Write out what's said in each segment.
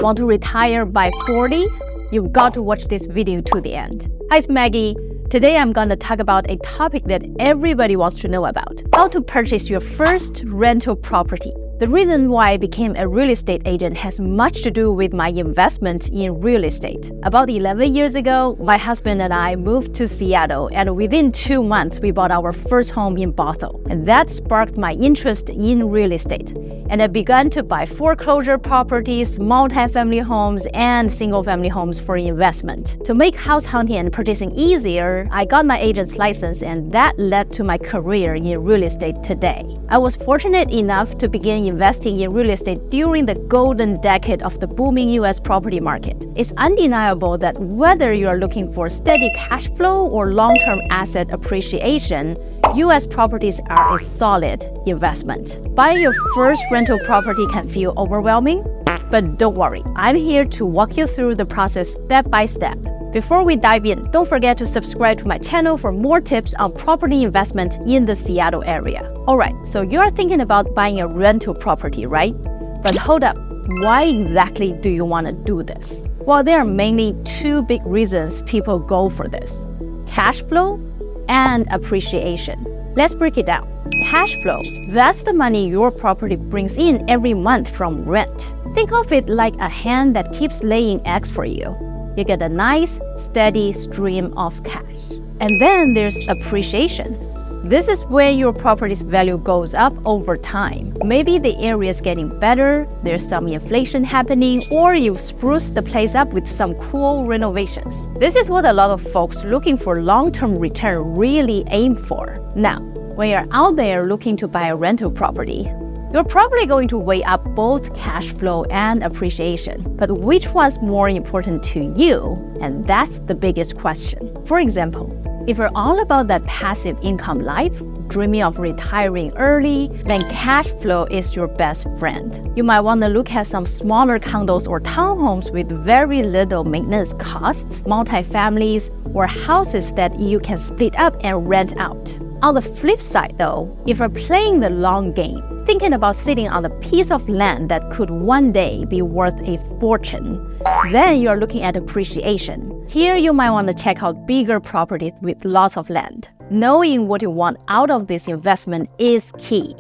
Want to retire by 40? You've got to watch this video to the end. Hi, it's Maggie. Today I'm going to talk about a topic that everybody wants to know about: how to purchase your first rental property. The reason why I became a real estate agent has much to do with my investment in real estate. About 11 years ago, my husband and I moved to Seattle, and within 2 months, we bought our first home in Bothell. And that sparked my interest in real estate. And I began to buy foreclosure properties, multi-family homes, and single-family homes for investment. To make house hunting and purchasing easier, I got my agent's license, and that led to my career in real estate today. I was fortunate enough to begin investing in real estate during the golden decade of the booming US property market. It's undeniable that whether you are looking for steady cash flow or long-term asset appreciation, US properties are a solid investment. Buying your first rental property can feel overwhelming, but don't worry, I'm here to walk you through the process step by step. Before we dive in, don't forget to subscribe to my channel for more tips on property investment in the Seattle area. Alright, so you're thinking about buying a rental property, right? But hold up, why exactly do you want to do this? Well, there are mainly two big reasons people go for this: cash flow and appreciation. Let's break it down. Cash flow, that's the money your property brings in every month from rent. Think of it like a hen that keeps laying eggs for you. You get a nice, steady stream of cash. And then there's appreciation. This is where your property's value goes up over time. Maybe the area is getting better, there's some inflation happening, or you've spruced the place up with some cool renovations. This is what a lot of folks looking for long-term return really aim for. Now, when you're out there looking to buy a rental property, you're probably going to weigh up both cash flow and appreciation. But which one's more important to you? And that's the biggest question. For example, if you're all about that passive income life, dreaming of retiring early, then cash flow is your best friend. You might want to look at some smaller condos or townhomes with very little maintenance costs, multifamilies, or houses that you can split up and rent out. On the flip side though, if you're playing the long game, thinking about sitting on a piece of land that could one day be worth a fortune, then you're looking at appreciation. Here you might want to check out bigger properties with lots of land. Knowing what you want out of this investment is key.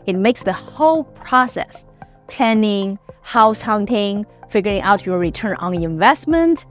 It makes the whole process, planning, house hunting, figuring out your return on investment,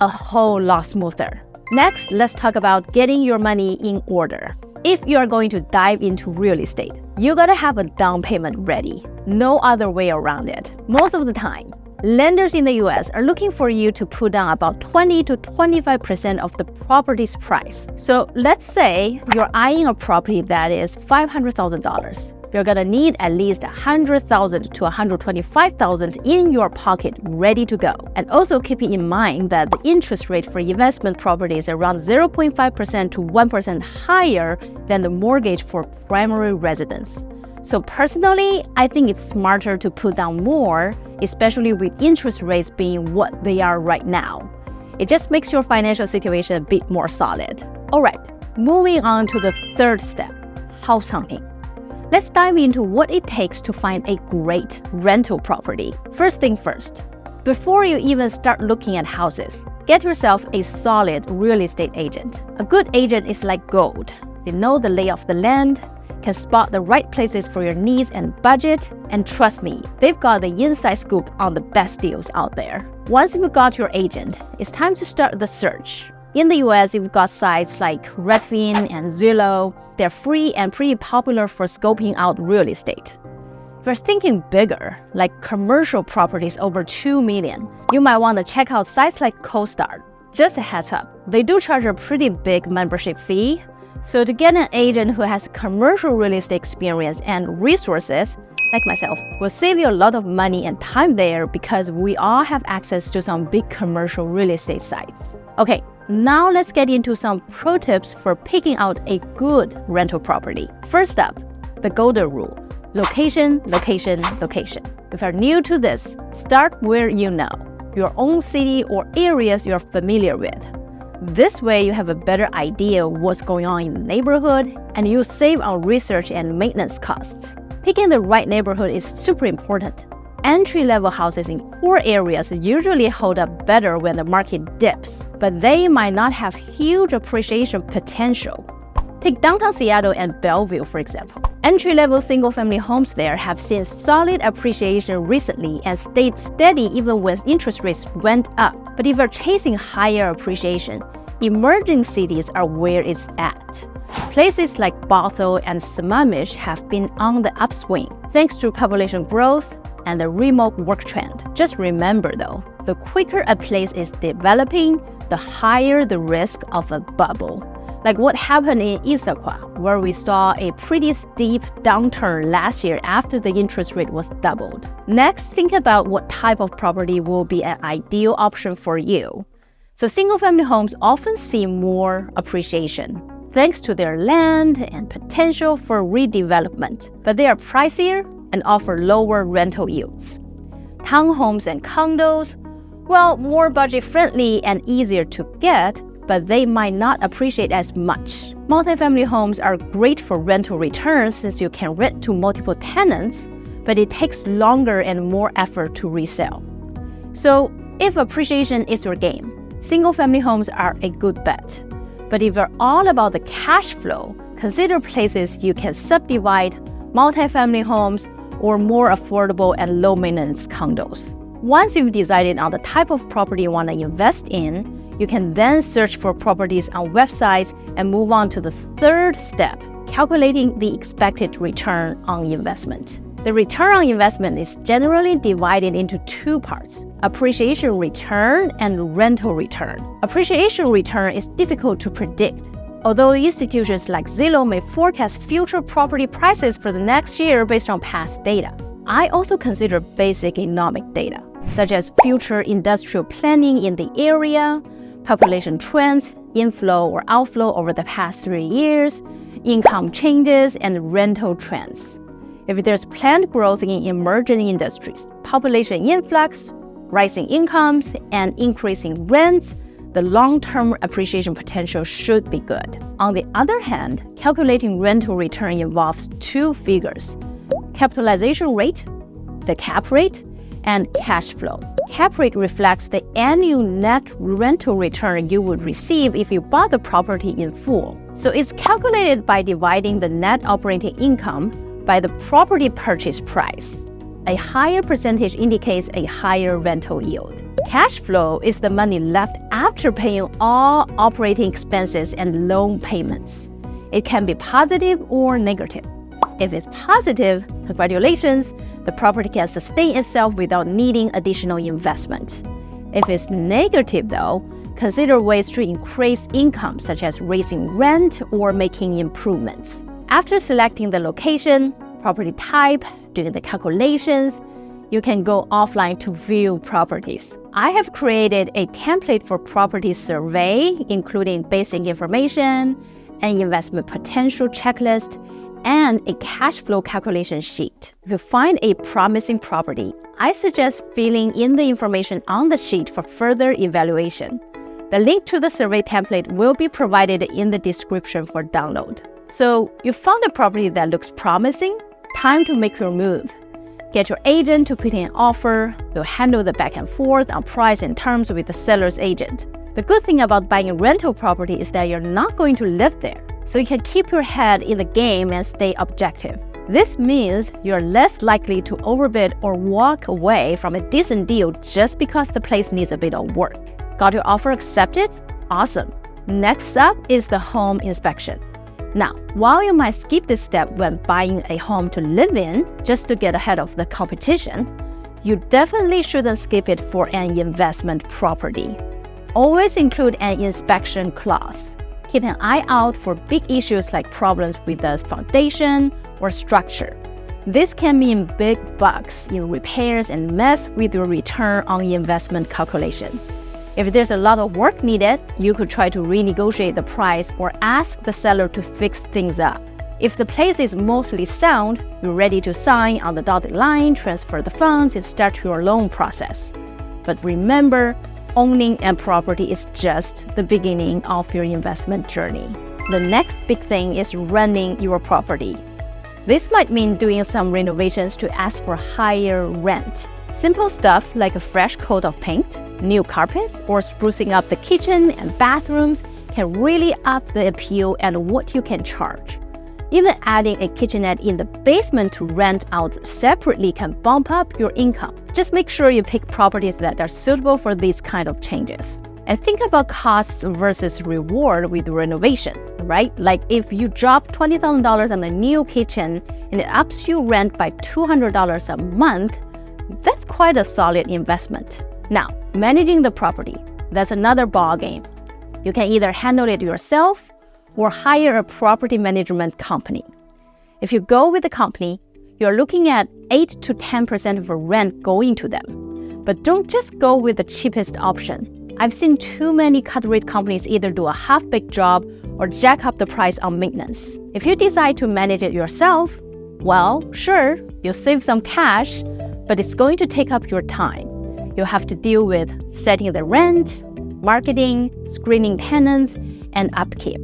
a whole lot smoother. Next, let's talk about getting your money in order. If you are going to dive into real estate, you gotta have a down payment ready. No other way around it. Most of the time, lenders in the US are looking for you to put down about 20 to 25% of the property's price. So let's say you're eyeing a property that is $500,000. You're gonna need at least $100,000 to $125,000 in your pocket ready to go. And also keeping in mind that the interest rate for investment property is around 0.5% to 1% higher than the mortgage for primary residence. So personally, I think it's smarter to put down more, especially with interest rates being what they are right now. It just makes your financial situation a bit more solid. Alright, moving on to the third step, house hunting. Let's dive into what it takes to find a great rental property. First thing first, before you even start looking at houses, get yourself a solid real estate agent. A good agent is like gold. They know the lay of the land, can spot the right places for your needs and budget, and trust me, they've got the inside scoop on the best deals out there. Once you've got your agent, it's time to start the search. In the US, you've got sites like Redfin and Zillow. They're free and pretty popular for scoping out real estate. If you're thinking bigger, like commercial properties over $2 million, you might want to check out sites like CoStar. Just a heads up, they do charge a pretty big membership fee. So to get an agent who has commercial real estate experience and resources, like myself, will save you a lot of money and time there because we all have access to some big commercial real estate sites. Okay, now let's get into some pro tips for picking out a good rental property. First up, the golden rule: location, location, location. If you're new to this, start where you know, your own city or areas you're familiar with. This way, you have a better idea of what's going on in the neighborhood, and you save on research and maintenance costs. Picking the right neighborhood is super important. entry-level houses in core areas usually hold up better when the market dips, but they might not have huge appreciation potential. Take downtown Seattle and Bellevue, for example. Entry-level single-family homes there have seen solid appreciation recently and stayed steady even when interest rates went up. But if you're chasing higher appreciation, emerging cities are where it's at. Places like Bothell and Sammamish have been on the upswing, thanks to population growth and the remote work trend. Just remember though, the quicker a place is developing, the higher the risk of a bubble. Like what happened in Issaquah, where we saw a pretty steep downturn last year after the interest rate was doubled. Next, think about what type of property will be an ideal option for you. So single-family homes often see more appreciation, thanks to their land and potential for redevelopment, but they are pricier and offer lower rental yields. Townhomes and condos, well, more budget-friendly and easier to get, but they might not appreciate as much. Multifamily homes are great for rental returns since you can rent to multiple tenants, but it takes longer and more effort to resell. So if appreciation is your game, single-family homes are a good bet. But if you're all about the cash flow, consider places you can subdivide, multifamily homes, or more affordable and low-maintenance condos. Once you've decided on the type of property you want to invest in, you can then search for properties on websites and move on to the third step, calculating the expected return on investment. The return on investment is generally divided into two parts: appreciation return and rental return. Appreciation return is difficult to predict. Although institutions like Zillow may forecast future property prices for the next year based on past data, I also consider basic economic data, such as future industrial planning in the area, population trends, inflow or outflow over the past 3 years, income changes, and rental trends. If there's planned growth in emerging industries, population influx, rising incomes, and increasing rents, the long-term appreciation potential should be good. On the other hand, calculating rental return involves two figures: capitalization rate, the cap rate, and cash flow. Cap rate reflects the annual net rental return you would receive if you bought the property in full. So it's calculated by dividing the net operating income by the property purchase price. A higher percentage indicates a higher rental yield. Cash flow is the money left after paying all operating expenses and loan payments. It can be positive or negative. If it's positive, congratulations, the property can sustain itself without needing additional investment. If it's negative though, consider ways to increase income such as raising rent or making improvements. After selecting the location, property type, doing the calculations, you can go offline to view properties. I have created a template for property survey, including basic information, an investment potential checklist, and a cash flow calculation sheet. If you find a promising property, I suggest filling in the information on the sheet for further evaluation. The link to the survey template will be provided in the description for download. So you found a property that looks promising? Time to make your move. Get your agent to put in an offer. They'll handle the back and forth on price and terms with the seller's agent. The good thing about buying a rental property is that you're not going to live there, so you can keep your head in the game and stay objective. This means you're less likely to overbid or walk away from a decent deal just because the place needs a bit of work. Got your offer accepted? Awesome. Next up is the home inspection. Now, while you might skip this step when buying a home to live in just to get ahead of the competition, you definitely shouldn't skip it for an investment property. Always include an inspection clause. Keep an eye out for big issues like problems with the foundation or structure. This can mean big bucks in repairs and mess with your return on investment calculation. If there's a lot of work needed, you could try to renegotiate the price or ask the seller to fix things up. If the place is mostly sound, you're ready to sign on the dotted line, transfer the funds, and start your loan process. But remember, owning a property is just the beginning of your investment journey. The next big thing is running your property. This might mean doing some renovations to ask for higher rent. Simple stuff like a fresh coat of paint, new carpets, or sprucing up the kitchen and bathrooms can really up the appeal and what you can charge. Even adding a kitchenette in the basement to rent out separately can bump up your income. Just make sure you pick properties that are suitable for these kind of changes. And think about costs versus reward with renovation, right? Like if you drop $20,000 on a new kitchen and it ups your rent by $200 a month, that's quite a solid investment. Now, managing the property, that's another ballgame. You can either handle it yourself or hire a property management company. If you go with a company, you're looking at 8 to 10% of the rent going to them. But don't just go with the cheapest option. I've seen too many cut-rate companies either do a half-baked job or jack up the price on maintenance. If you decide to manage it yourself, well, sure, you'll save some cash, but it's going to take up your time. You'll have to deal with setting the rent, marketing, screening tenants, and upkeep.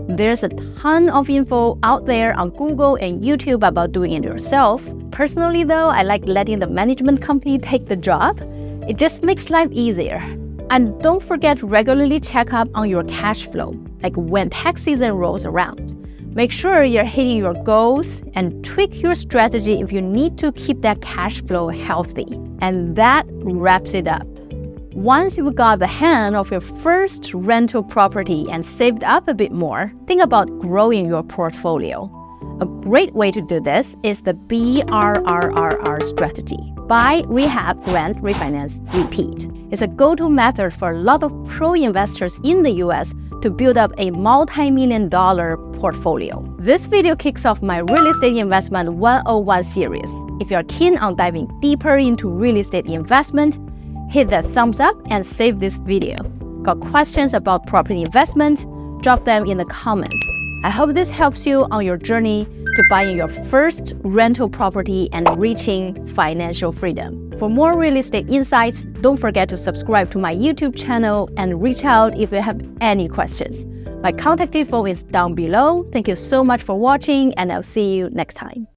There's a ton of info out there on Google and YouTube about doing it yourself. Personally though, I like letting the management company take the job. It just makes life easier. And don't forget to regularly check up on your cash flow, like when tax season rolls around. Make sure you're hitting your goals and tweak your strategy if you need to keep that cash flow healthy. And that wraps it up. Once you've got the hang of your first rental property and saved up a bit more, think about growing your portfolio. A great way to do this is the BRRRR strategy: buy, rehab, rent, refinance, repeat. It's a go-to method for a lot of pro investors in the US to build up a multi-million-dollar portfolio. This video kicks off my Real Estate Investment 101 series. If you're keen on diving deeper into real estate investment, hit that thumbs up and save this video. Got questions about property investment? Drop them in the comments. I hope this helps you on your journey to buying your first rental property and reaching financial freedom. For more real estate insights, don't forget to subscribe to my YouTube channel and reach out if you have any questions. My contact info is down below. Thank you so much for watching, and I'll see you next time.